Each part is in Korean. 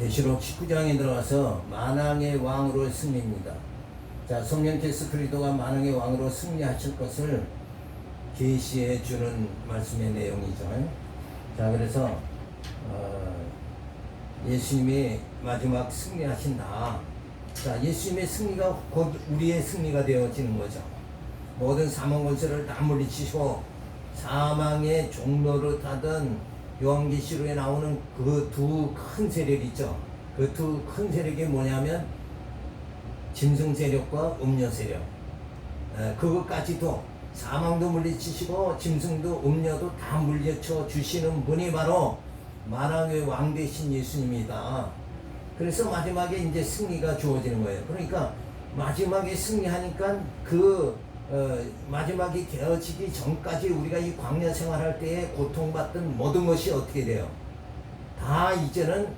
계시록 19장에 들어가서 만왕의 왕으로 승리입니다. 자, 성령께서 그리스도가 만왕의 왕으로 승리하실 것을 계시해 주는 말씀의 내용이죠. 자, 그래서 예수님이 마지막 승리하신다. 자, 예수님의 승리가 곧 우리의 승리가 되어지는 거죠. 모든 사망 권세를 다 물리치시고 사망의 종로를 타던 요한계시록에 나오는 그 두 큰 세력이죠. 그 두 큰 세력이 뭐냐면 짐승 세력과 음녀 세력. 그것까지도 사망도 물리치시고 짐승도 음녀도 다 물리쳐 주시는 분이 바로 만왕의 왕 되신 예수님이다. 그래서 마지막에 이제 승리가 주어지는 거예요. 그러니까 마지막에 승리하니까 마지막이 되어지기 전까지 우리가 이 광야 생활할 때에 고통받던 모든 것이 어떻게 돼요? 다 이제는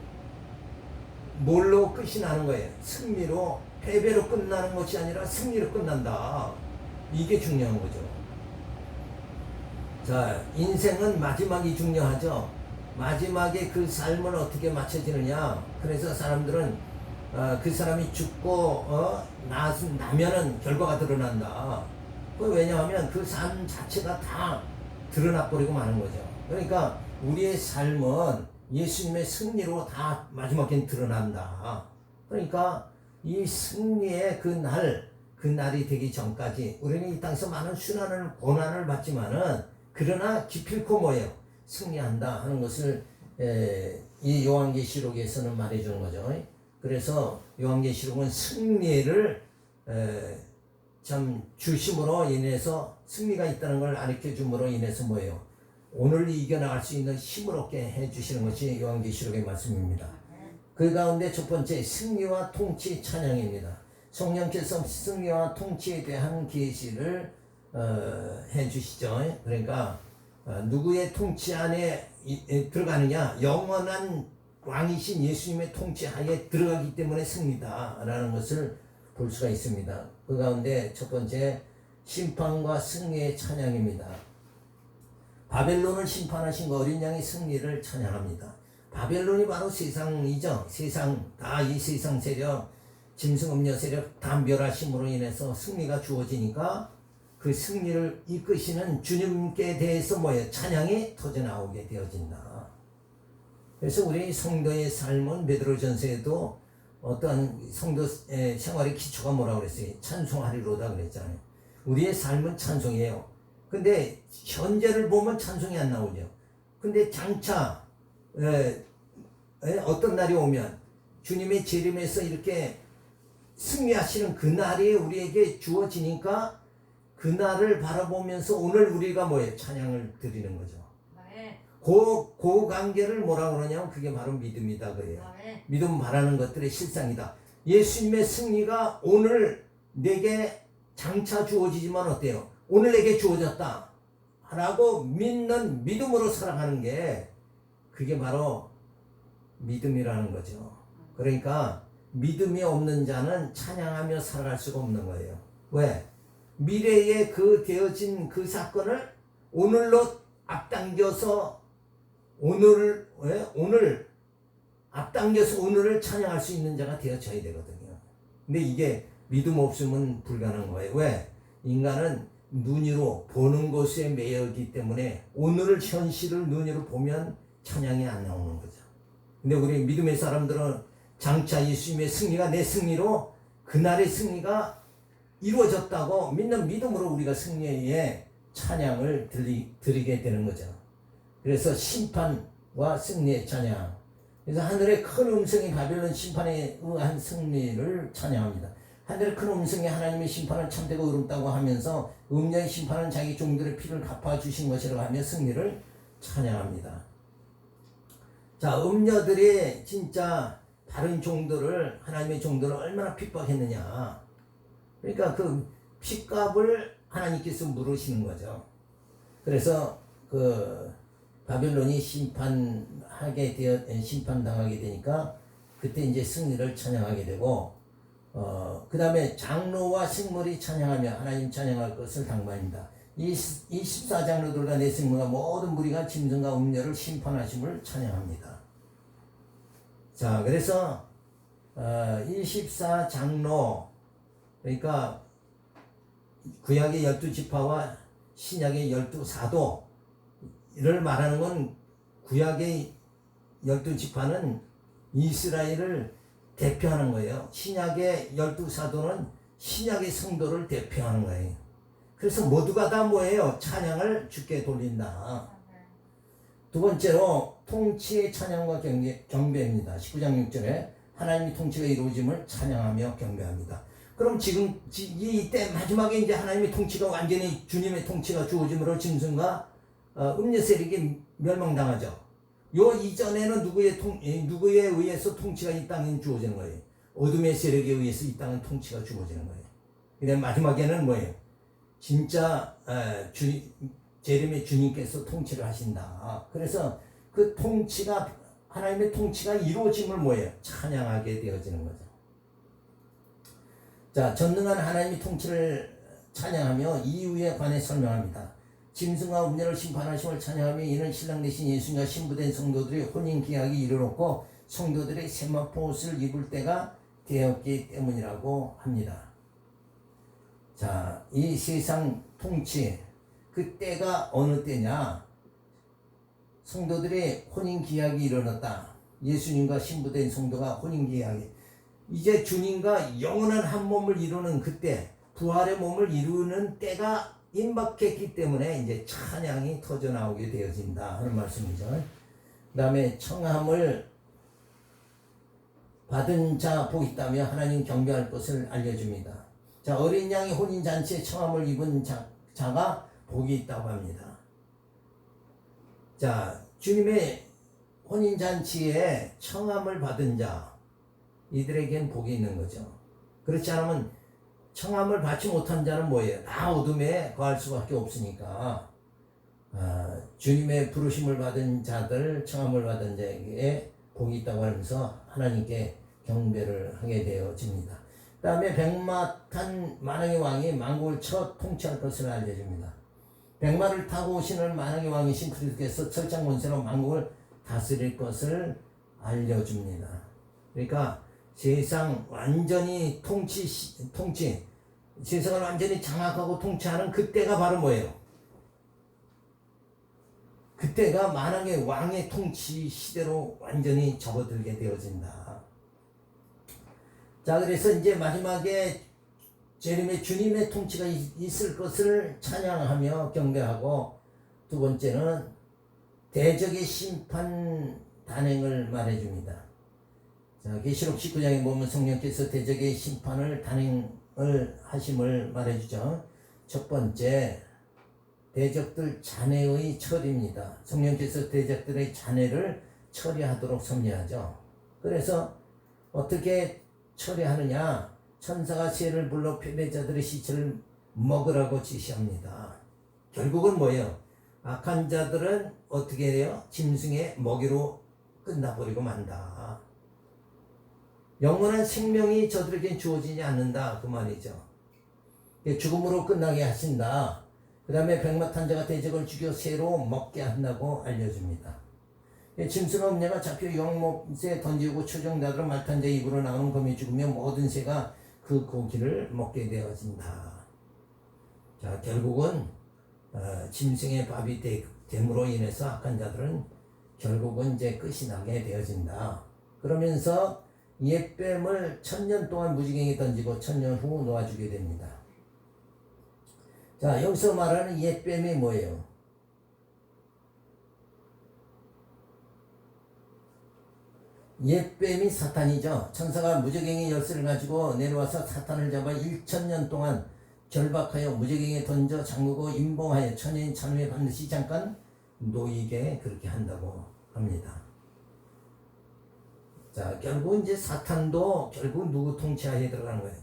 뭘로 끝이 나는 거예요? 승리로, 패배로 끝나는 것이 아니라 승리로 끝난다. 이게 중요한 거죠. 자, 인생은 마지막이 중요하죠. 마지막에 그 삶을 어떻게 맞춰지느냐. 그래서 사람들은 그 사람이 죽고 나면은 결과가 드러난다. 왜냐하면 그 삶 자체가 다 드러나버리고 마는 거죠. 그러니까 우리의 삶은 예수님의 승리로 다 마지막엔 드러난다. 그러니까 이 승리의 그날이 되기 전까지 우리는 이 땅에서 많은 순환을, 고난을 받지만은 그러나 기필코 뭐예요? 승리한다 하는 것을 이 요한계시록에서는 말해주는 거죠. 그래서 요한계시록은 승리를 참 주심으로 인해서 승리가 있다는 걸 가르쳐 줌으로 인해서 뭐예요? 오늘 이겨나갈 수 있는 힘을 얻게 해주시는 것이 요한계시록의 말씀입니다. 그 가운데 첫 번째 승리와 통치 찬양입니다. 성령께서 승리와 통치에 대한 계시를 해주시죠. 그러니까 누구의 통치 안에 들어가느냐? 영원한 왕이신 예수님의 통치 하에 들어가기 때문에 승리다라는 것을 볼 수가 있습니다. 그 가운데 첫 번째 심판과 승리의 찬양입니다. 바벨론을 심판하신 어린 양의 승리를 찬양합니다. 바벨론이 바로 세상이죠. 세상, 다 이 세상 세력, 짐승 음녀 세력 다 멸하심으로 인해서 승리가 주어지니까 그 승리를 이끄시는 주님께 대해서 뭐예요? 찬양이 터져나오게 되어진다. 그래서 우리 성도의 삶은 베드로전서에도 어떠한 성도의 생활의 기초가 뭐라고 그랬어요? 찬송하리로다 그랬잖아요. 우리의 삶은 찬송이에요. 근데 현재를 보면 찬송이 안 나오죠. 근데 장차 어떤 날이 오면 주님의 재림에서 이렇게 승리하시는 그 날이 우리에게 주어지니까 그 날을 바라보면서 오늘 우리가 뭐예요? 찬양을 드리는 거죠. 네. 그 관계를 뭐라 그러냐면 그게 바로 믿음이다 그래요. 네. 믿음 바라는 것들의 실상이다. 예수님의 승리가 오늘 내게 장차 주어지지만 어때요? 오늘 내게 주어졌다 라고 믿는 믿음으로 살아가는 게 그게 바로 믿음이라는 거죠. 그러니까 믿음이 없는 자는 찬양하며 살아갈 수가 없는 거예요. 왜? 미래에 되어진 그 사건을 오늘로 앞당겨서 오늘 앞당겨서 오늘을 찬양할 수 있는 자가 되어져야 되거든요. 근데 이게 믿음 없으면 불가능한 거예요. 왜? 인간은 눈으로 보는 것에 매여있기 때문에 오늘을 현실을 눈으로 보면 찬양이 안 나오는 거죠. 근데 우리 믿음의 사람들은 장차 예수님의 승리가 내 승리로 그날의 승리가 이루어졌다고 믿는 믿음으로 우리가 승리의 찬양을 드리게 되는 거죠. 그래서 심판과 승리의 찬양. 그래서 하늘의 큰 음성이 바벨론 심판에 의한 승리를 찬양합니다. 하늘의 큰 음성이 하나님의 심판은 참되고 의롭다고 하면서 음녀의 심판은 자기 종들의 피를 갚아주신 것이라고 하며 승리를 찬양합니다. 자, 음녀들이 진짜 다른 종들을, 하나님의 종들을 얼마나 핍박했느냐. 그러니까 그 핏값을 하나님께서 물으시는 거죠. 그래서 바벨론이 심판당하게 되니까 그때 이제 승리를 찬양하게 되고, 그 다음에 장로와 식물이 찬양하며 하나님 찬양할 것을 당부합니다. 이 14장로들과 내생물과 모든 무리가 짐승과 음녀를 심판하심을 찬양합니다. 자, 그래서 24장로, 그러니까 구약의 12지파와 신약의 12사도를 말하는 건, 구약의 12지파는 이스라엘을 대표하는 거예요. 신약의 12사도는 신약의 성도를 대표하는 거예요. 그래서 모두가 다 뭐예요? 찬양을 주께 돌린다. 두 번째로 통치의 찬양과 경배입니다. 19장 6절에 하나님의 통치가 이루어짐을 찬양하며 경배합니다. 그럼 지금 이때 마지막에 이제 하나님의 통치가 완전히, 주님의 통치가 주어짐으로 짐승과 음녀 세력이 멸망당하죠. 요 이전에는 누구에 의해서 통치가 이 땅에 주어지는 거예요? 어둠의 세력에 의해서 이 땅은 통치가 주어지는 거예요. 근데 마지막에는 뭐예요? 진짜 재림의 주님께서 통치를 하신다. 그래서 그 통치가, 하나님의 통치가 이루어짐을 뭐예요? 찬양하게 되어지는 거죠. 자, 전능한 하나님의 통치를 찬양하며 이유에 관해 설명합니다. 짐승과 음녀를 심판하심을 찬양하며 이는 신랑 되신 예수님과 신부된 성도들의 혼인 계약이 이르렀고 성도들의 세마포 옷을 입을 때가 되었기 때문이라고 합니다. 자, 이 세상 통치, 그 때가 어느 때냐? 성도들의 혼인 계약이 일어났다. 예수님과 신부된 성도가 혼인 계약이, 이제 주님과 영원한 한 몸을 이루는 그때, 부활의 몸을 이루는 때가 임박했기 때문에 이제 찬양이 터져 나오게 되어진다 하는 말씀이죠. 그 다음에 청함을 받은 자 복 있다며 하나님 경배할 것을 알려줍니다. 자, 어린 양의 혼인잔치에 청함을 입은 자가 복이 있다고 합니다. 자, 주님의 혼인잔치에 청함을 받은 자, 이들에겐 복이 있는 거죠. 그렇지 않으면 청함을 받지 못한 자는 뭐예요? 다 어둠에 거할 수밖에 없으니까, 주님의 부르심을 받은 자들, 청함을 받은 자에게 복이 있다고 하면서 하나님께 경배를 하게 되어집니다. 그 다음에 백마탄 만왕의 왕이 만국을 첫 통치할 것을 알려줍니다. 백마를 타고 오시는 만왕의 왕이신 그리스도께서 철장 권세로 만국을 다스릴 것을 알려줍니다. 그러니까 세상 완전히 세상을 완전히 장악하고 통치하는 그때가 바로 뭐예요? 그때가 만왕의 왕의 통치 시대로 완전히 접어들게 되어진다. 자, 그래서 이제 마지막에 재림의 주님의 통치가 있을 것을 찬양하며 경배하고, 두 번째는 대적의 심판 단행을 말해줍니다. 자, 계시록 19장에 보면 성령께서 대적의 심판을 단행을 하심을 말해주죠. 첫 번째, 대적들 잔해의 처리입니다. 성령께서 대적들의 잔해를 처리하도록 섭리하죠. 그래서 어떻게 처리하느냐? 천사가 새를 불러 패배자들의 시체를 먹으라고 지시합니다. 결국은 뭐예요? 악한 자들은 어떻게 해요? 짐승의 먹이로 끝나버리고 만다. 영원한 생명이 저들에게 주어지지 않는다, 그 말이죠. 죽음으로 끝나게 하신다. 그 다음에 백마탄 자가 대적을 죽여 새로 먹게 한다고 알려줍니다. 짐승과 음녀가 잡혀 영못에 던지고 초정자들은 말탄 자의 입으로 나오는 검이 죽으며 모든 새가 그 고기를 먹게 되어진다. 자, 결국은 짐승의 밥이 됨으로 인해서 악한 자들은 결국은 이제 끝이 나게 되어진다. 그러면서 옛뱀을 1000년 동안 무지개에 던지고 1000년 후 놓아주게 됩니다. 자, 여기서 말하는 옛뱀이 뭐예요? 옛뱀이 사탄이죠. 천사가 무저갱이 열쇠를 가지고 내려와서 사탄을 잡아 1000년 동안 결박하여 무저갱이에 던져 잠그고 임봉하여 천여인 찬후에 반드시 잠깐 놓이게 그렇게 한다고 합니다. 자, 결국 이제 사탄도 결국 누구 통치하에 들어가는 거예요?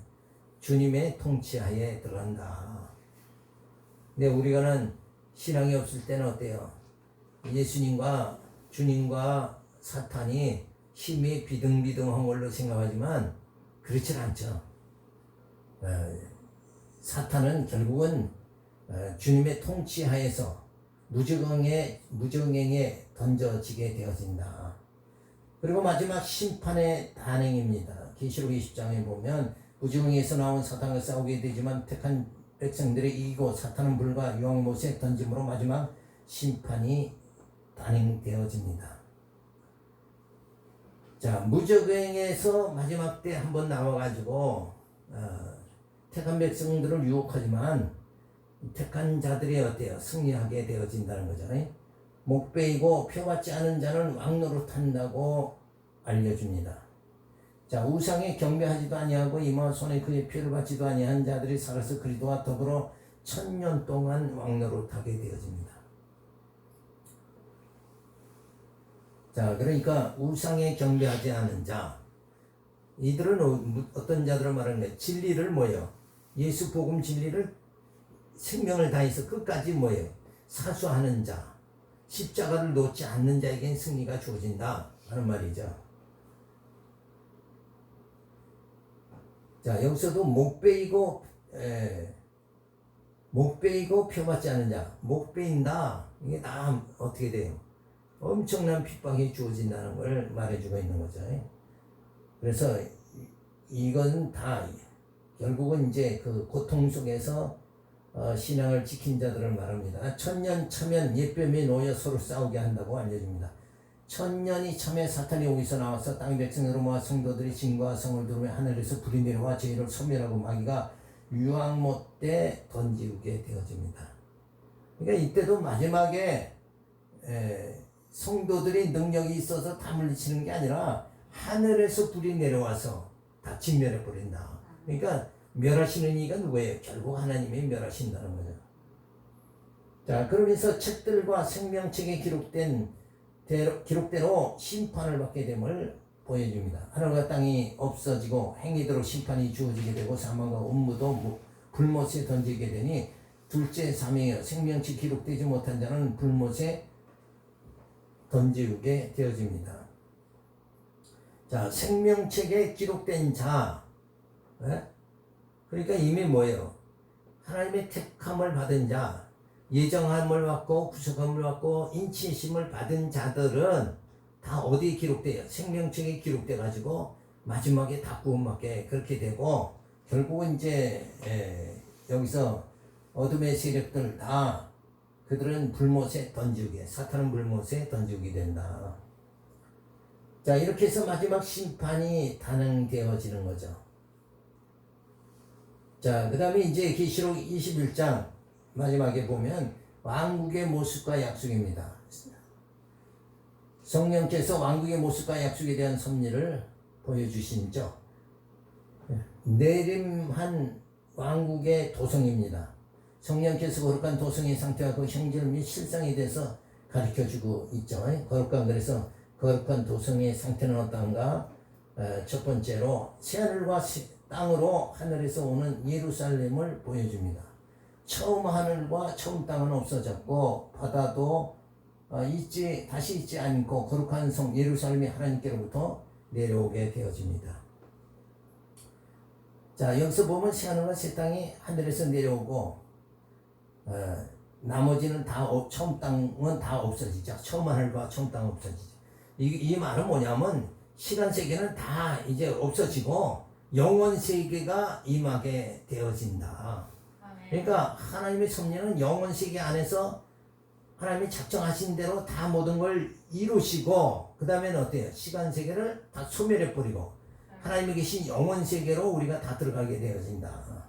주님의 통치하에 들어간다. 근데 우리가는 신앙이 없을 때는 어때요? 예수님과 주님과 사탄이 힘이 비등비등한 걸로 생각하지만 그렇지 않죠. 사탄은 결국은 주님의 통치하에서 무저갱에 던져지게 되어진다. 그리고 마지막 심판의 단행입니다. 계시록 20장에 보면 부지궁에서 나온 사탄과 싸우게 되지만 택한 백성들이 이기고 사탄은 불과 유황못에 던짐으로 마지막 심판이 단행되어집니다. 자, 무적행에서 마지막 때 한번 나와가지고 택한 백성들을 유혹하지만 택한 자들이 어때요? 승리하게 되어진다는 거잖아요. 목베이고 표받지 않은 자는 왕노로 탄다고 알려줍니다. 자, 우상에 경배하지도 아니하고 이마 손에 그의 표를 받지도 아니한 자들이 살아서 그리스도와 더불어 1000년 동안 왕노로 타게 되어집니다. 자, 그러니까 우상에 경배하지 않은 자, 이들은 어떤 자들을 말하는 거예요? 진리를 뭐예요? 예수 복음 진리를 생명을 다해서 끝까지 뭐예요? 사수하는 자, 십자가를 놓지 않는 자에겐 승리가 주어진다 하는 말이죠. 자, 여기서도 목 베이고 표받지 않는 자, 목 베인다. 이게 다 어떻게 돼요? 엄청난 핍박이 주어진다는 걸 말해주고 있는 거죠. 그래서 이건 다 결국은 이제 그 고통 속에서 신앙을 지킨 자들을 말합니다. 1000년 차면 옛뱀이 놓여 서로 싸우게 한다고 알려줍니다. 1000년이 참에 사탄이 오기서 나와서 땅의 백성으로 모아 성도들이 진과 성을 두르며 하늘에서 불이 내려와 죄를 소멸하고 마귀가 유황못에 던지게 되어집니다. 그러니까 이때도 마지막에 성도들이 능력이 있어서 다 물리치는 게 아니라 하늘에서 불이 내려와서 다 진멸해 버린다. 그러니까 멸하시는 이가 누구예요? 결국 하나님이 멸하신다는 거죠. 자, 그러면서 책들과 생명책에 기록대로 심판을 받게 됨을 보여줍니다. 하늘과 땅이 없어지고 행위대로 심판이 주어지게 되고 사망과 음무도 불못에 던지게 되니 둘째 사명이여 생명책 기록되지 못한 자는 불못에 던지게 되어집니다. 자, 생명책에 기록된 자, 그러니까 이미 뭐예요? 하나님의 택함을 받은 자, 예정함을 받고 구속함을 받고 인치심을 받은 자들은 다 어디에 기록돼요? 생명책에 기록돼 가지고 마지막에 다 구원받게 그렇게 되고 결국은 이제 여기서 어둠의 세력들 다 그들은 불못에 던지게, 사탄은 불못에 던지게 된다. 자, 이렇게 해서 마지막 심판이 단행되어지는 거죠. 자, 그 다음에 이제 계시록 21장 마지막에 보면 왕국의 모습과 약속입니다. 성령께서 왕국의 모습과 약속에 대한 섭리를 보여주시죠. 내림한 왕국의 도성입니다. 성령께서 거룩한 도성의 상태와 그 형질 및 실상에 대해서 가르쳐주고 있죠. 거룩한, 그래서 거룩한 도성의 상태는 어떤가? 첫 번째로 새하늘과 땅으로 하늘에서 오는 예루살렘을 보여줍니다. 처음 하늘과 처음 땅은 없어졌고 바다도 다시 있지 않고 거룩한 성 예루살렘이 하나님께로부터 내려오게 되어집니다. 자, 여기서 보면 새하늘과 새 땅이 하늘에서 내려오고 나머지는 다 처음 땅은 다 없어지죠. 처음 하늘과 처음 땅은 없어지죠. 이 말은 뭐냐면 시간 세계는 다 이제 없어지고 영원 세계가 임하게 되어진다. 그러니까 하나님의 섭리는 영원 세계 안에서 하나님이 작정하신 대로 다 모든 걸 이루시고 그 다음에는 어때요? 시간 세계를 다 소멸해 버리고 하나님이 계신 영원 세계로 우리가 다 들어가게 되어진다.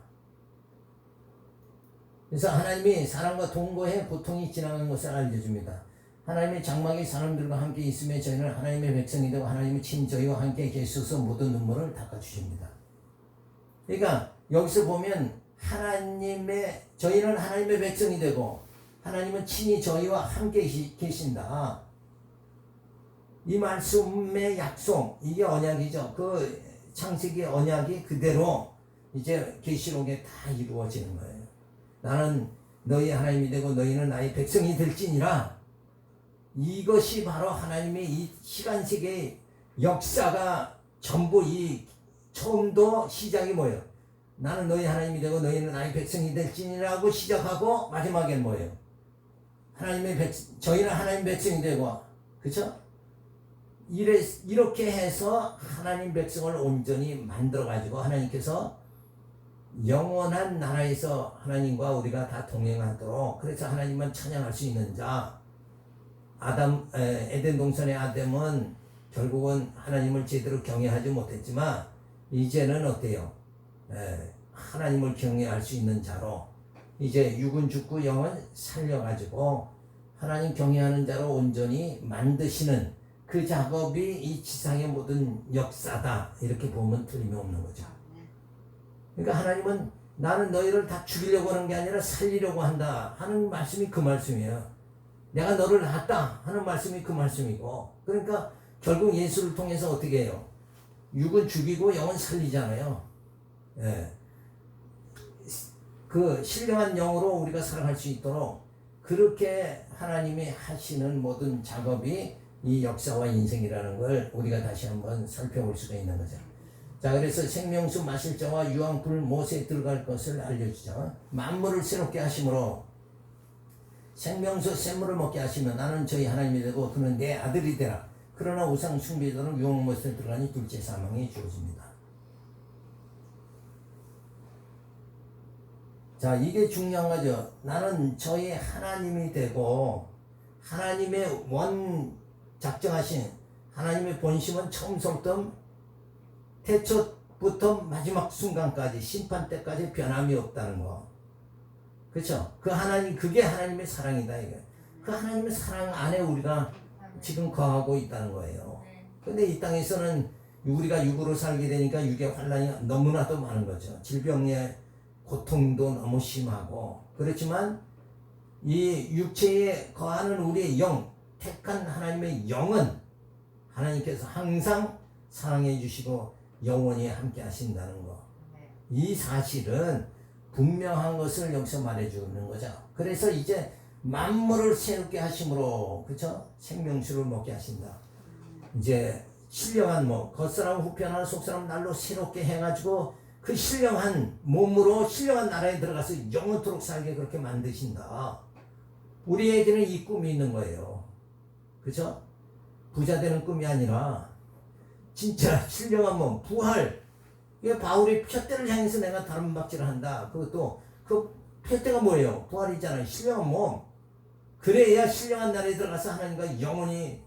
그래서 하나님이 사람과 동거해 고통이 지나가는 것을 알려줍니다. 하나님의 장막이 사람들과 함께 있으며 저희는 하나님의 백성이 되고 하나님의 친 저희와 함께 계셔서 모든 눈물을 닦아주십니다. 그러니까 여기서 보면 저희는 하나님의 백성이 되고 하나님은 친히 저희와 함께 계신다. 이 말씀의 약속, 이게 언약이죠. 그 창세기 언약이 그대로 이제 계시록에 다 이루어지는 거예요. 나는 너희 하나님이 되고 너희는 나의 백성이 될지니라. 이것이 바로 하나님의 이 시간세계의 역사가 전부 이 처음도 시작이 뭐예요? 나는 너희 하나님이 되고 너희는 나의 백성이 될지니라고 시작하고 마지막엔 뭐예요? 저희는 하나님의 백성이 되고, 그쵸? 이렇게 해서 하나님 백성을 온전히 만들어 가지고 하나님께서 영원한 나라에서 하나님과 우리가 다 동행하도록, 그래서 하나님만 찬양할 수 있는 자, 에덴 동산의 아담은 결국은 하나님을 제대로 경외하지 못했지만 이제는 어때요? 하나님을 경외할 수 있는 자로 이제 육은 죽고 영은 살려가지고 하나님 경외하는 자로 온전히 만드시는 그 작업이 이 지상의 모든 역사다, 이렇게 보면 틀림이 없는 거죠. 그러니까 하나님은 나는 너희를 다 죽이려고 하는 게 아니라 살리려고 한다 하는 말씀이 그 말씀이에요. 내가 너를 낳았다 하는 말씀이 그 말씀이고, 그러니까 결국 예수를 통해서 어떻게 해요? 육은 죽이고 영은 살리잖아요. 예. 그 신령한 영으로 우리가 살아갈 수 있도록 그렇게 하나님이 하시는 모든 작업이 이 역사와 인생이라는 걸 우리가 다시 한번 살펴볼 수가 있는 거죠. 자, 그래서 생명수 마실 자와 유황불 못에 들어갈 것을 알려주죠. 만물을 새롭게 하심으로 생명수 샘물을 먹게 하시면 나는 저희 하나님이 되고 그는 내 아들이 되라. 그러나 우상 숭배자는 유황못에 들어가니 둘째 사망이 주어집니다. 자, 이게 중요한 거죠. 나는 저희 하나님이 되고 하나님의 원 작정하신 하나님의 본심은 처음부터 태초부터 마지막 순간까지 심판 때까지 변함이 없다는 거. 그렇죠? 그 하나님, 그게 하나님의 사랑이다 이거. 그 하나님의 사랑 안에 우리가 지금 거하고 있다는 거예요. 근데 이 땅에서는 우리가 육으로 살게 되니까 육의 환난이 너무나도 많은 거죠. 질병의 고통도 너무 심하고, 그렇지만 이 육체에 거하는 우리의 영, 택한 하나님의 영은 하나님께서 항상 사랑해 주시고 영원히 함께 하신다는 거. 이 사실은 분명한 것을 여기서 말해주는 거죠. 그래서 이제 만물을 새롭게 하심으로, 그쵸? 생명수를 먹게 하신다. 이제 신령한 겉사람 후편하나 속사람 날로 새롭게 해가지고 그 신령한 몸으로 신령한 나라에 들어가서 영원토록 살게 그렇게 만드신다. 우리에게는 이 꿈이 있는 거예요. 그쵸? 부자 되는 꿈이 아니라 진짜 신령한 몸, 부활. 이게 바울이 푯대를 향해서 내가 다른 박질을 한다. 그것도 그 푯대가 뭐예요? 부활이잖아요. 신령한 몸. 그래야 신령한 나라에 들어가서 하나님과 영원히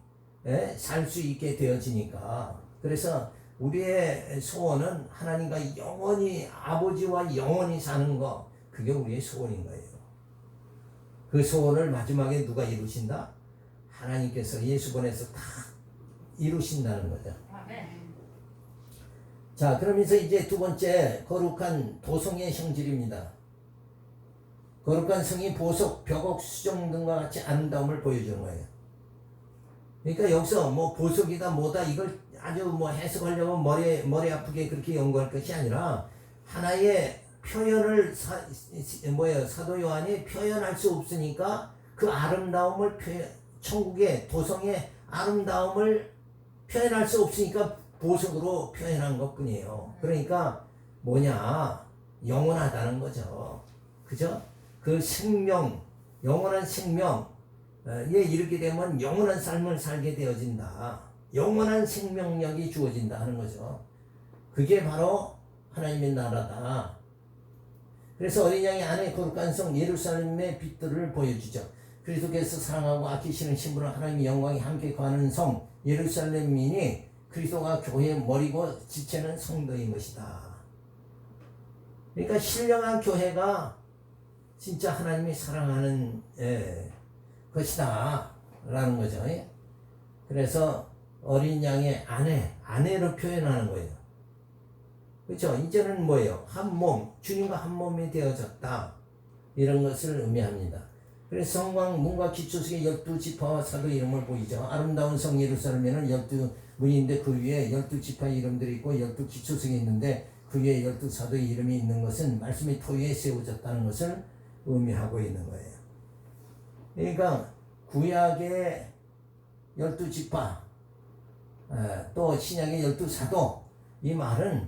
살 수 있게 되어지니까. 그래서 우리의 소원은 하나님과 영원히, 아버지와 영원히 사는 거, 그게 우리의 소원인 거예요. 그 소원을 마지막에 누가 이루신다? 하나님께서 예수 보내서 다 이루신다는 거죠. 자, 그러면서 이제 두 번째, 거룩한 도성의 형질입니다. 거룩한 성이 보석, 벽옥, 수정 등과 같이 아름다움을 보여주는 거예요. 그러니까 여기서 보석이다 뭐다 이걸 아주 해석하려고 머리 아프게 그렇게 연구할 것이 아니라 하나의 표현을 사도 요한이 표현할 수 없으니까 그 아름다움을 천국의 도성의 아름다움을 표현할 수 없으니까 보석으로 표현한 것 뿐이에요. 그러니까 영원하다는 거죠. 그죠? 그 생명, 영원한 생명에 이르게 되면 영원한 삶을 살게 되어진다. 영원한 생명력이 주어진다 하는 거죠. 그게 바로 하나님의 나라다. 그래서 어린 양의 안에 거룩한 성 예루살렘의 빛들을 보여주죠. 그리스도께서 사랑하고 아끼시는 신부는 하나님의 영광이 함께 거하는 성 예루살렘이니 그리스도가 교회의 머리고 지체는 성도인 것이다. 그러니까 신령한 교회가 진짜 하나님이 사랑하는 것이다 라는 거죠. 그래서 어린 양의 아내로 표현하는 거예요. 그렇죠? 이제는 한 몸, 주님과 한 몸이 되어졌다, 이런 것을 의미합니다. 그래서 성곽 문과 기초석에 12지파와 사도 이름을 보이죠. 아름다운 성 예루살렘에는 12문인데 그 위에 12지파의 이름들이 있고 12기초석이 있는데 그 위에 12사도의 이름이 있는 것은 말씀이 토 위에 세워졌다는 것을 의미하고 있는 거예요. 그러니까 구약의 12지파, 또 신약의 12사도, 이 말은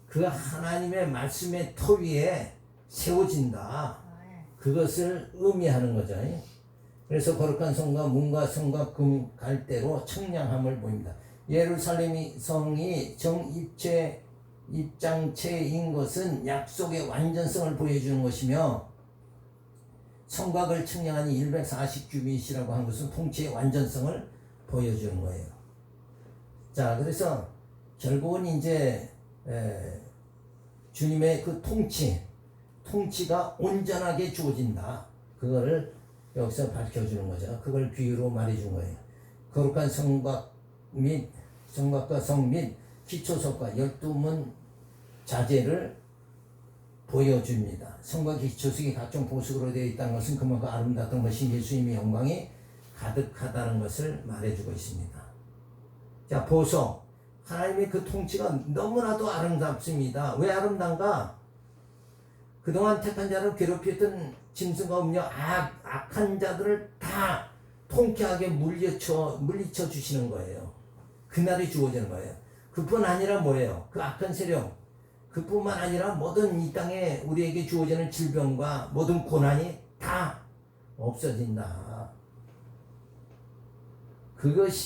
그 하나님의 말씀의 토 위에 세워진다, 그것을 의미하는 거죠. 그래서 거룩한 성과 문과 성과 금 갈대로 청량함을 보입니다. 예루살렘 성이 입장체인 것은 약속의 완전성을 보여주는 것이며, 성곽을 측량한 140규빗이라고 한 것은 통치의 완전성을 보여주는 거예요. 자, 그래서 결국은 이제 주님의 그 통치가 온전하게 주어진다. 그거를 여기서 밝혀주는 거죠. 그걸 비유로 말해준 거예요. 거룩한 성곽과 성 및 기초석과 12문 자재를 보여줍니다. 성곽 기초석이 각종 보석으로 되어 있다는 것은 그만큼 아름답던 것이 예수님의 영광이 가득하다는 것을 말해주고 있습니다. 자, 보석. 하나님의 그 통치가 너무나도 아름답습니다. 왜 아름다운가? 그동안 택한 자를 괴롭혔던 짐승과 음녀 악한 자들을 다 통쾌하게 물리쳐 주시는 거예요. 그날이 주어지는 거예요. 그뿐 아니라 뭐예요? 그 악한 세력, 그뿐만 아니라 모든 이 땅에 우리에게 주어지는 질병과 모든 고난이 다 없어진다.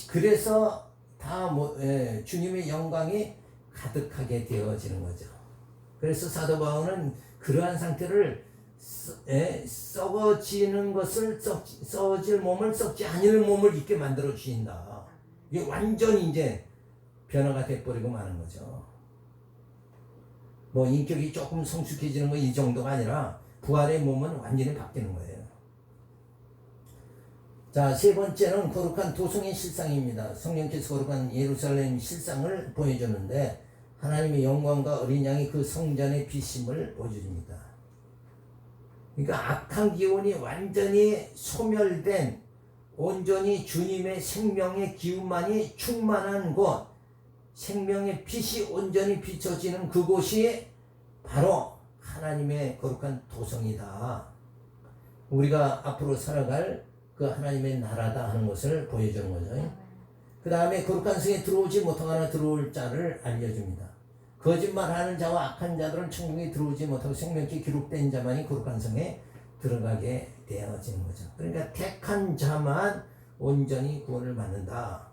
그래서 다 주님의 영광이 가득하게 되어지는 거죠. 그래서 사도 바울은 그러한 상태를 썩어지는 것을 썩어질 몸을 썩지 않을 몸을 있게 만들어 주신다. 이게 완전히 이제 변화가 돼버리고 마는 거죠. 뭐 인격이 조금 성숙해지는 거 이 정도가 아니라 부활의 몸은 완전히 바뀌는 거예요. 자, 세 번째는 거룩한 도성의 실상입니다. 성령께서 거룩한 예루살렘 실상을 보여주는데 하나님의 영광과 어린 양이 그 성전의 비심을 보여줍니다. 그러니까 악한 기운이 완전히 소멸된, 온전히 주님의 생명의 기운만이 충만한 곳, 생명의 빛이 온전히 비춰지는 그곳이 바로 하나님의 거룩한 도성이다. 우리가 앞으로 살아갈 그 하나님의 나라다 하는 것을 보여주는 거죠. 그 다음에 거룩한 성에 들어오지 못하거나 들어올 자를 알려줍니다. 거짓말하는 자와 악한 자들은 천국에 들어오지 못하고 생명기 기록된 자만이 거룩한 성에 들어가게 되어지는 거죠. 그러니까 택한 자만 온전히 구원을 받는다.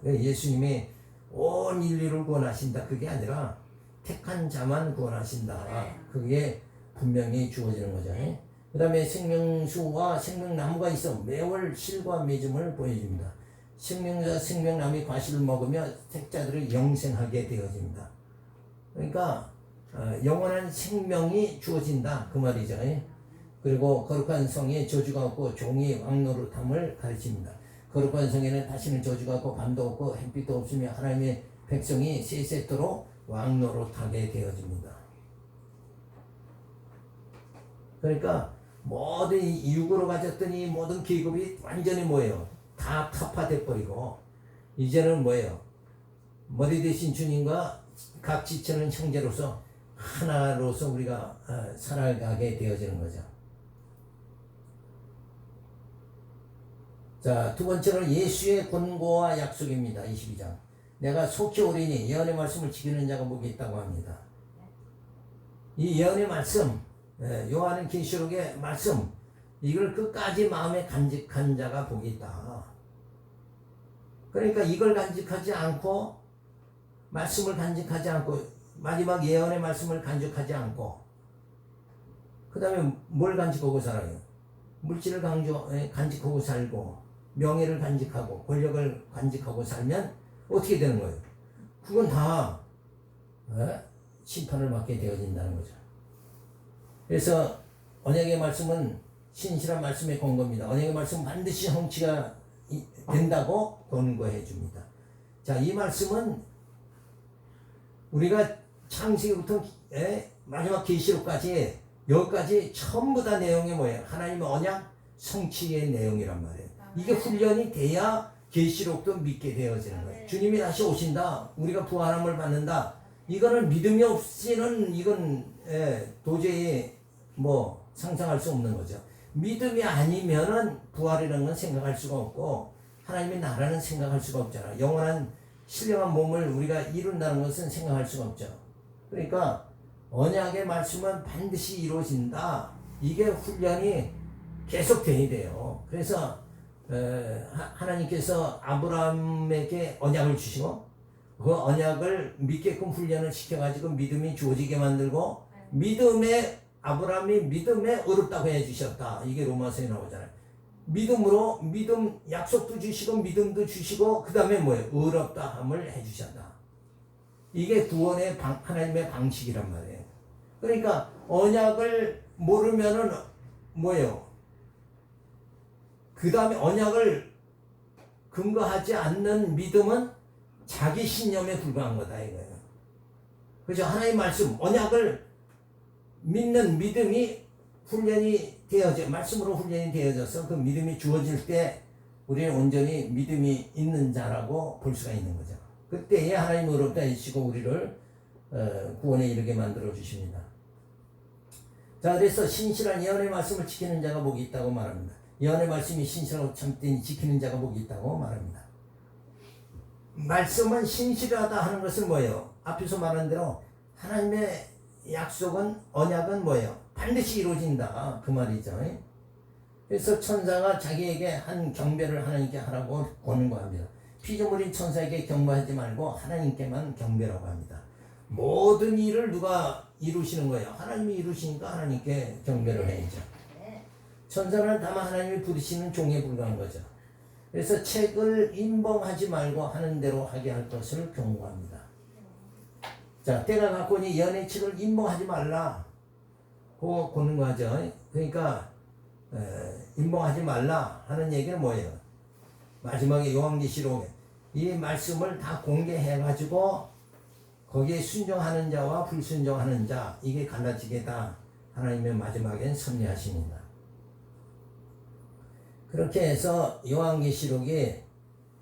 예수님이 온 인류를 구원하신다. 그게 아니라 택한 자만 구원하신다. 그게 분명히 주어지는 거죠. 그 다음에 생명수와 생명나무가 있어 매월 실과 맺음을 보여줍니다. 생명수와 생명나무의 과실을 먹으며 택자들을 영생하게 되어집니다. 그러니까 영원한 생명이 주어진다 그 말이죠. 그리고 거룩한 성에 저주가 없고 종이 왕노릇함을 가르칩니다. 거룩한 성에는 다시는 저주가 없고 밤도 없고 햇빛도 없으며 하나님의 백성이 세세토록 왕노릇하게 되어집니다. 그러니까 모든 육으로 가졌던 이 모든 계급이 완전히 뭐예요? 다 타파돼 버리고 이제는 뭐예요? 머리 대신 주님과 각 지체는 형제로서 하나로서 우리가 살아가게 되어지는 거죠. 자, 두 번째는 예수의 권고와 약속입니다. 22장. 내가 속히 오리니 예언의 말씀을 지키는 자가 복이 있다고 합니다. 이 예언의 말씀, 요한은 계시록의 말씀, 이걸 끝까지 마음에 간직한 자가 복이 있다. 그러니까 이걸 간직하지 않고, 말씀을 간직하지 않고, 마지막 예언의 말씀을 간직하지 않고, 그 다음에 뭘 간직하고 살아요? 물질을 간직하고 살고, 명예를 간직하고, 권력을 간직하고 살면 어떻게 되는 거예요? 그건 다 심판을 받게 되어진다는 거죠. 그래서 언약의 말씀은 신실한 말씀의 권고입니다. 언약의 말씀은 반드시 성취가 된다고 권고해 줍니다. 자, 이 말씀은 우리가 창세기부터 마지막 계시록까지 여기까지 전부 다 내용이 뭐예요? 하나님의 언약 성취의 내용이란 말이에요. 이게 훈련이 돼야 계시록도 믿게 되어지는 거예요. 주님이 다시 오신다. 우리가 부활함을 받는다. 이거는 믿음이 없이는 이건 도저히 뭐 상상할 수 없는 거죠. 믿음이 아니면은 부활이라는 건 생각할 수가 없고 하나님의 나라는 생각할 수가 없잖아. 영원한 신령한 몸을 우리가 이룬다는 것은 생각할 수가 없죠. 그러니까 언약의 말씀은 반드시 이루어진다. 이게 훈련이 계속 돼야 돼요. 그래서 하나님께서 아브라함에게 언약을 주시고 그 언약을 믿게끔 훈련을 시켜가지고 믿음이 주어지게 만들고 믿음에 아브라함이 믿음에 어렵다고 해주셨다. 이게 로마서에 나오잖아요. 믿음으로 믿음 약속도 주시고 믿음도 주시고 그 다음에 뭐예요? 어렵다 함을 해주셨다. 이게 구원의 하나님의 방식이란 말이에요. 그러니까 언약을 모르면은 뭐예요? 그 다음에 언약을 근거하지 않는 믿음은 자기 신념에 불과한 거다 이거예요. 그죠? 하나님 말씀, 언약을 믿는 믿음이 훈련이 되어져, 말씀으로 훈련이 되어져서 그 믿음이 주어질 때 우리는 온전히 믿음이 있는 자라고 볼 수가 있는 거죠. 그때에 하나님 어렵다 해주시고 우리를 구원에 이르게 만들어 주십니다. 자, 그래서 신실한 예언의 말씀을 지키는 자가 복이 있다고 말합니다. 예언의 말씀이 신실하고 참된 지키는 자가 복이 있다고 말합니다. 말씀은 신실하다 하는 것은 뭐예요? 앞에서 말한 대로 하나님의 약속은 언약은 뭐예요? 반드시 이루어진다 그 말이죠. 그래서 천사가 자기에게 한 경배를 하나님께 하라고 권고합니다. 피조물인 천사에게 경배하지 말고 하나님께만 경배라고 합니다. 모든 일을 누가 이루시는 거예요? 하나님이 이루시니까 하나님께 경배를 해야죠. 천사는 다만 하나님이 부르시는 종에 불과한 거죠. 그래서 책을 임봉하지 말고 하는 대로 하게 할 것을 경고합니다. 자, 때가 갔거니 예언의 책을 임봉하지 말라. 그거 권고하죠. 그러니까 임봉하지 말라 하는 얘기는 뭐예요? 마지막에 요한계시록에 이 말씀을 다 공개해가지고 거기에 순종하는 자와 불순종하는 자 이게 갈라지게다 하나님의 마지막엔 섭리하십니다. 그렇게 해서 요한계시록이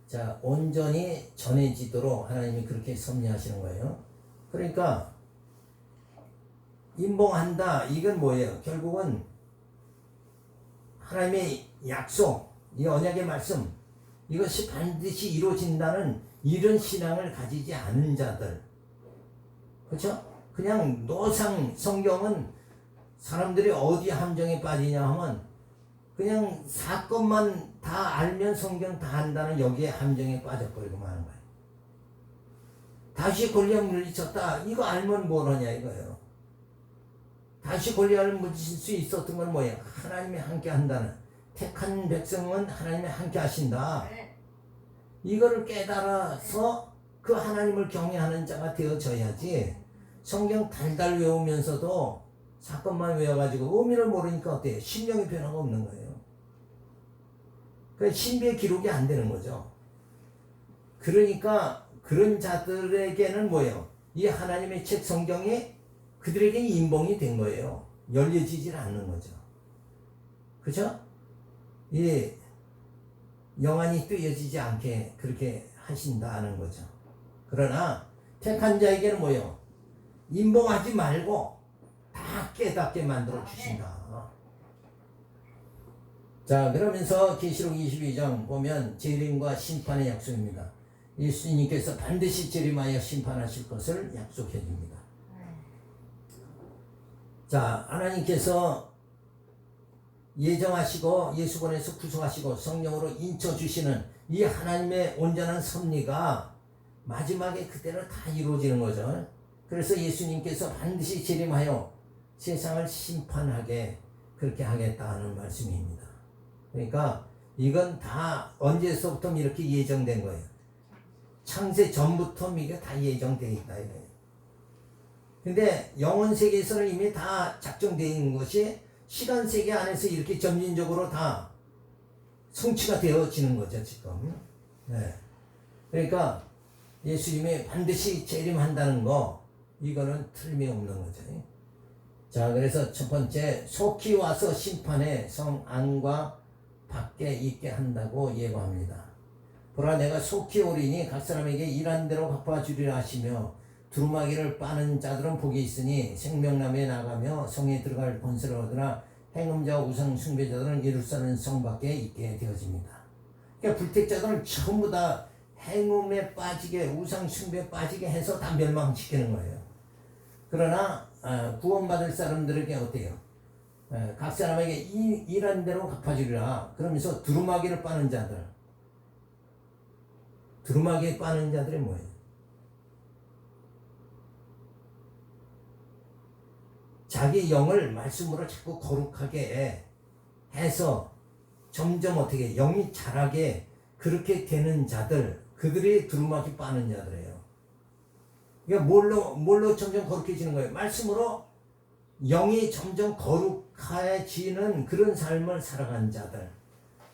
자 온전히 전해지도록 하나님이 그렇게 섭리하시는 거예요. 그러니까 임봉한다 이건 뭐예요? 결국은 하나님의 약속, 이 언약의 말씀 이것이 반드시 이루어진다는 이런 신앙을 가지지 않은 자들, 그렇죠? 그냥 노상 성경은 사람들이 어디 함정에 빠지냐 하면 그냥 사건만 다 알면 성경 다 한다는 여기에 함정에 빠져버리고 마는 거예요. 다시 골리앗 물리쳤다. 이거 알면 뭘 하냐 이거예요. 다시 골리앗을 물리칠 수 있었던 건 뭐예요? 하나님이 함께 한다는, 택한 백성은 하나님이 함께 하신다. 이거를 깨달아서 그 하나님을 경외하는 자가 되어져야지 성경 달달 외우면서도 사건만 외워가지고 의미를 모르니까 어때요? 심령의 변화가 없는 거예요. 그러니까 신비의 기록이 안 되는 거죠. 그러니까 그런 자들에게는 뭐예요? 이 하나님의 책 성경이 그들에게는 인봉이 된 거예요. 열려지질 않는 거죠. 그죠? 이 영안이 뜨여지지 않게 그렇게 하신다는 거죠. 그러나 택한 자에게는 뭐예요? 인봉하지 말고 다 깨닫게 만들어 주신다. 자, 그러면서 계시록 22장 보면 재림과 심판의 약속입니다. 예수님께서 반드시 재림하여 심판하실 것을 약속해 줍니다. 자, 하나님께서 예정하시고 예수 보내서 구속하시고 성령으로 인쳐주시는 이 하나님의 온전한 섭리가 마지막에 그대로 다 이루어지는 거죠. 그래서 예수님께서 반드시 재림하여 세상을 심판하게 그렇게 하겠다 하는 말씀입니다. 그러니까 이건 다 언제서부터 이렇게 예정된 거예요. 창세 전부터 이게 다 예정되어 있다 이거예요. 근데 영혼 세계에서는 이미 다 작정되어 있는 것이 시간 세계 안에서 이렇게 점진적으로 다 성취가 되어지는 거죠 지금. 네. 그러니까 예수님이 반드시 재림한다는 거 이거는 틀림이 없는 거죠. 자, 그래서 첫 번째 속히 와서 심판에 성 안과 밖에 있게 한다고 예고합니다. 보라 내가 속히 오리니 각 사람에게 일한 대로 갚아주리라 하시며 두루마기를 빠는 자들은 복이 있으니 생명나무에 나가며 성에 들어갈 권세를 얻으나 행음자와 우상 숭배자들은 예루살렘 성 밖에 있게 되어집니다. 그러니까 불택자들은 전부 다 행음에 빠지게 우상 숭배에 빠지게 해서 다 멸망시키는 거예요. 그러나 구원받을 사람들에게 어때요? 각 사람에게 일한 대로 갚아주리라. 그러면서 두루마기를 빠는 자들. 두루마기 빠는 자들이 뭐예요? 자기 영을 말씀으로 자꾸 거룩하게 해서 점점 어떻게 영이 자라게 그렇게 되는 자들, 그들이 두루마기 빠는 자들이에요. 그러니까 뭘로 점점 거룩해지는 거예요? 말씀으로 영이 점점 거룩해지는 그런 삶을 살아간 자들.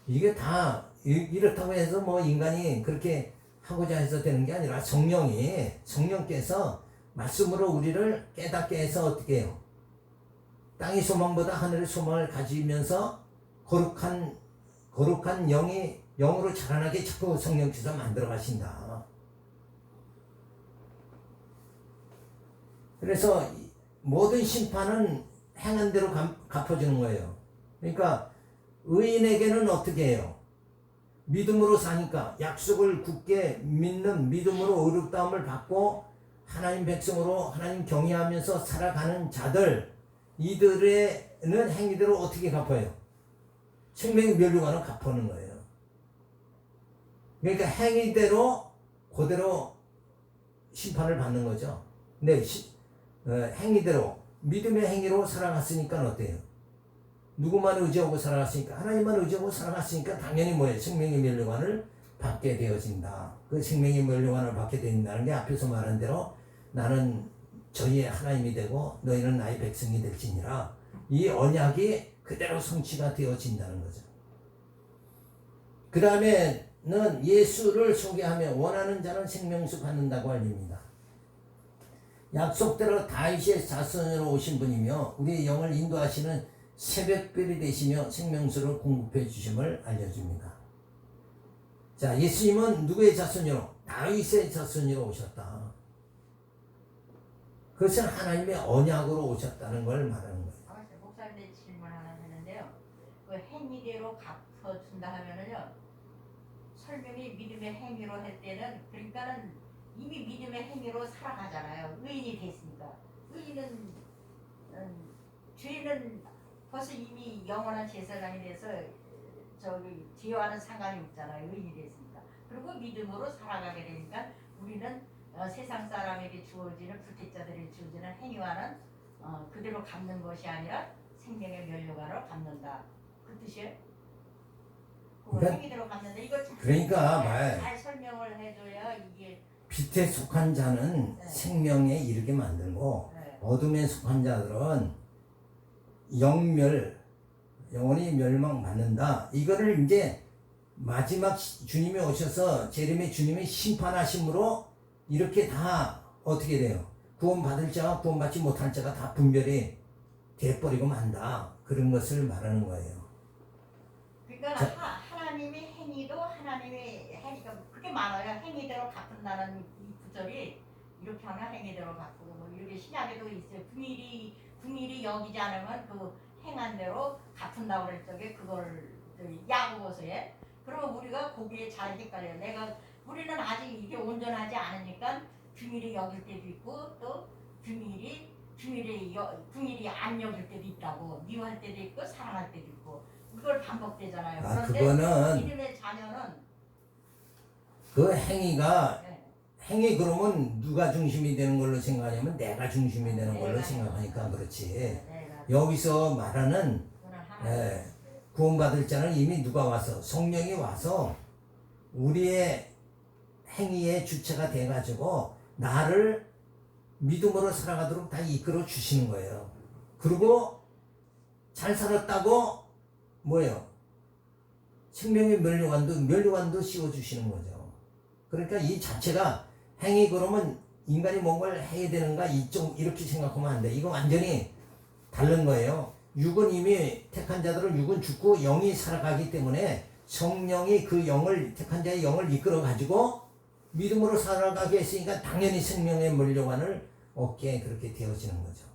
이게 다 이렇다고 해서 뭐 인간이 그렇게 하고자 해서 되는 게 아니라 성령께서 말씀으로 우리를 깨닫게 해서 어떻게 해요? 땅의 소망보다 하늘의 소망을 가지면서 거룩한 영으로 자라나게 자꾸 성령께서 만들어 가신다. 그래서 모든 심판은 행한 대로 갚아주는 거예요. 그러니까 의인에게는 어떻게 해요? 믿음으로 사니까 약속을 굳게 믿는 믿음으로 의롭다함을 받고 하나님 백성으로 하나님 경외하면서 살아가는 자들, 이들의는 행위대로 어떻게 갚아요? 생명의 면류관을 갚아는 거예요. 그러니까 행위대로 그대로 심판을 받는 거죠. 근데 행위대로 믿음의 행위로 살아갔으니까 어때요? 누구만 의지하고 살아갔으니까, 하나님만 의지하고 살아갔으니까 당연히 뭐예요? 생명의 면류관을 받게 되어진다. 그 생명의 면류관을 받게 된다는 게 앞에서 말한 대로 나는 저희의 하나님이 되고 너희는 나의 백성이 될지니라. 이 언약이 그대로 성취가 되어진다는 거죠. 그 다음에는 예수를 소개하며 원하는 자는 생명수 받는다고 알립니다. 약속대로 다윗의 자손으로 오신 분이며 우리의 영을 인도하시는 새벽별이 되시며 생명수를 공급해 주심을 알려줍니다. 자, 예수님은 누구의 자손으로? 다윗의 자손으로 오셨다. 그것은 하나님의 언약으로 오셨다는 걸 말하는 거예요. 목사님들 질문 하나 했는데요. 그 행위대로 갚아준다 하면은요, 설명이 믿음의 행위로 할 때는, 그러니까는 이미 믿음의 행위로 살아가잖아요. 의인이 됐으니까. 의인은 죄는 벌써 이미 영원한 제사장이 돼서 죄와는 상관이 없잖아요. 의인이 됐으니까. 그리고 믿음으로 살아가게 되니까 우리는 세상 사람에게 주어지는 불택자들에게 주어지는 행위와는 그대로 갚는 것이 아니라 생명의 면류관으로 갚는다. 그 뜻이에요? 그러니까, 행위대로 갚는다. 이거 그러니까 잘 설명을 해줘야 이게. 빛에 속한 자는 네. 생명에 이르게 만들고 네. 어둠에 속한 자들은 영원히 멸망받는다. 이거를 이제 마지막 주님이 오셔서 재림의 주님이 심판하심으로 이렇게 다 어떻게 돼요? 구원받을 자와 구원받지 못할 자가 다 분별이 돼버리고 만다. 그런 것을 말하는 거예요. 그러니까 하나님의 행위도 하나님의 행위가 그렇게 많아요. 행위대로 갚는다는 이 구절이 이렇게 하면 행위대로 갚고 뭐 이렇게 신약에도 있어요. 궁일이 여기지 않으면 그 행한 대로 갚는다고 그럴 적에 그걸 야고보서에. 그러면 우리가 거기에 잘 헷갈려요. 우리는 아직 이게 온전하지 않으니까 궁일이 여길 때도 있고 또 궁일이 안 여길 때도 있다고, 미워할 때도 있고 사랑할 때도 있고, 이걸 반복되잖아요. 그런데 그거는 믿음의 자녀는 그 행위가 네. 행위 그러면 누가 중심이 되는 걸로 생각하냐면 내가 중심이 되는 걸로 생각하니까 그렇지. 여기서 말하는 구원받을 자는 이미 누가 와서 성령이 와서 우리의 행위의 주체가 돼가지고 나를 믿음으로 살아가도록 다 이끌어 주시는 거예요. 그리고 잘 살았다고 뭐예요? 생명의 면류관도 씌워주시는 거죠. 그러니까 이 자체가 행위 그러면 인간이 뭔가를 해야 되는가 이렇게 생각하면 안 돼. 이거 완전히 다른 거예요. 육은 이미 택한 자들은 육은 죽고 영이 살아가기 때문에 성령이 그 영을 택한 자의 영을 이끌어 가지고 믿음으로 살아가게 했으니까 당연히 생명의 면류관을 얻게 그렇게 되어지는 거죠.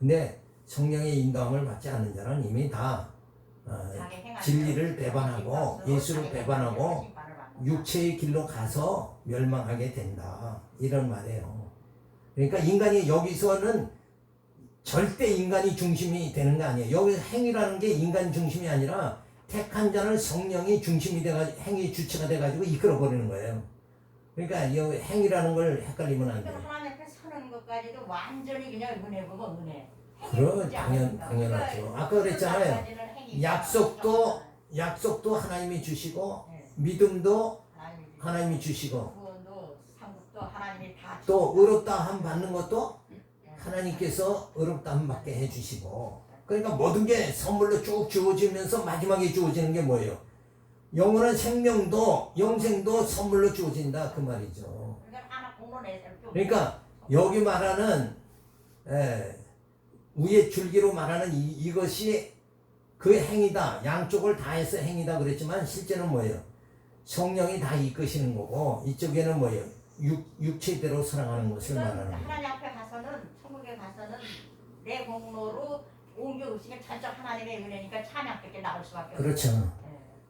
근데 성령의 인도함을 받지 않는 자는 이미 다 진리를 배반하고 예수를 배반하고 육체의 길로 가서 멸망하게 된다. 이런 말이에요. 그러니까 인간이 여기서는 절대 인간이 중심이 되는 거 아니에요. 여기 행위라는 게 인간 중심이 아니라 택한 자는 성령이 중심이 돼가지고 행위 주체가 돼가지고 이끌어버리는 거예요. 그러니까 이 행위라는 걸 헷갈리면 안 돼요. 하나님 앞에 서는 것까지도 완전히 그냥 은혜 보고 은혜. 그럼 당연하죠. 아까 그랬잖아요. 약속도 하나님이 주시고 믿음도 하나님이 주시고 구원도 상급도 하나님이 다 또 의롭다 함 받는 것도 하나님께서 의롭다 함 받게 해주시고 그러니까 모든 게 선물로 쭉 주어지면서 마지막에 주어지는 게 뭐예요? 영원한 생명도 영생도 선물로 주어진다 그 말이죠. 그러니까 여기 말하는 위에 줄기로 말하는 이것이 그 행위다. 양쪽을 다 해서 행위다 그랬지만 실제는 뭐예요? 성령이 다 이끄시는 거고 이쪽에는 뭐예요? 육체대로 사랑하는 것을 말하는 거예요. 하나님 앞에 가서는 천국에 가서는 내 공로로 옮겨 오시면 전적 하나님의 은혜니까 찬양밖에 나올 수밖에 없어요. 그렇죠.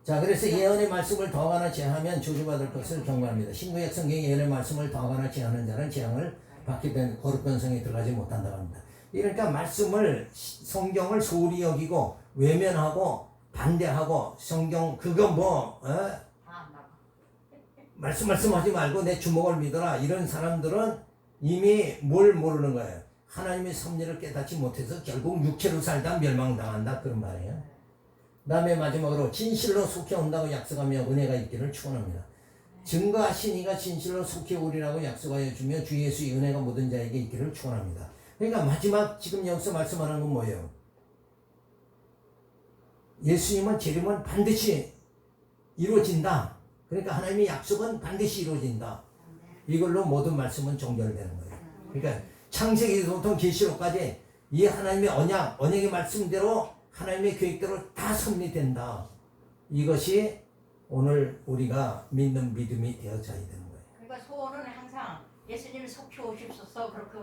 자, 그래서 예언의 말씀을 더하거나 제하면 저주받을 것을 경고합니다. 신구약 성경의 예언의 말씀을 더하거나 제하는 자는 재앙을 받게 된 거룩한 성에 들어가지 못한다고 합니다. 그러니까 말씀을 성경을 소홀히 여기고 외면하고 반대하고 성경 그거 뭐 말씀하지 말고 내 주먹을 믿어라 이런 사람들은 이미 뭘 모르는 거예요. 하나님의 섭리를 깨닫지 못해서 결국 육체로 살다 멸망당한다 그런 말이에요. 그 다음에 마지막으로 진실로 속해 온다고 약속하며 은혜가 있기를 축원합니다. 증거하신 이가 진실로 속해 오리라고 약속하여 주며 주 예수의 은혜가 모든 자에게 있기를 축원합니다. 그러니까 마지막 지금 여기서 말씀하는 건 뭐예요? 예수님은 재림은 반드시 이루어진다. 그러니까 하나님의 약속은 반드시 이루어진다. 이걸로 모든 말씀은 종결되는 거예요. 그러니까 창세기부터 계시록까지 이 하나님의 언약의 말씀대로 하나님의 계획대로 다 섭리된다. 이것이 오늘 우리가 믿는 믿음이 되어져야 되는 거예요. 그러니까 소원은 항상 예수님을 속히 오십소서 그렇게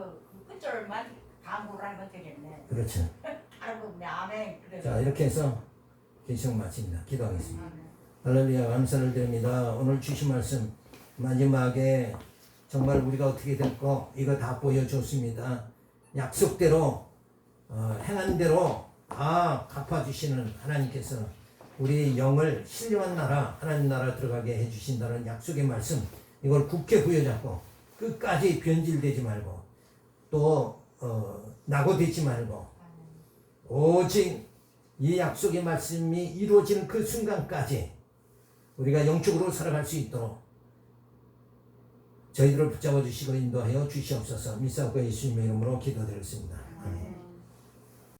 끝절만 강구를 하면 되겠네. 그렇죠. 알고 아멘. 자 이렇게 해서 계시록 마칩니다. 기도하겠습니다. 할렐루야 감사를 드립니다. 오늘 주신 말씀 마지막에 정말 우리가 어떻게 될까 이거 다 보여줬습니다. 약속대로 행한 대로 다 갚아주시는 하나님께서 우리 영을 신령한 나라 하나님 나라 들어가게 해주신다는 약속의 말씀 이걸 굳게 부여잡고 끝까지 변질되지 말고 또 낙오되지 말고 오직 이 약속의 말씀이 이루어지는 그 순간까지 우리가 영적으로 살아갈 수 있도록 저희들을 붙잡아 주시고 인도하여 주시옵소서. 믿사옵고 예수님의 이름으로 기도드렸습니다.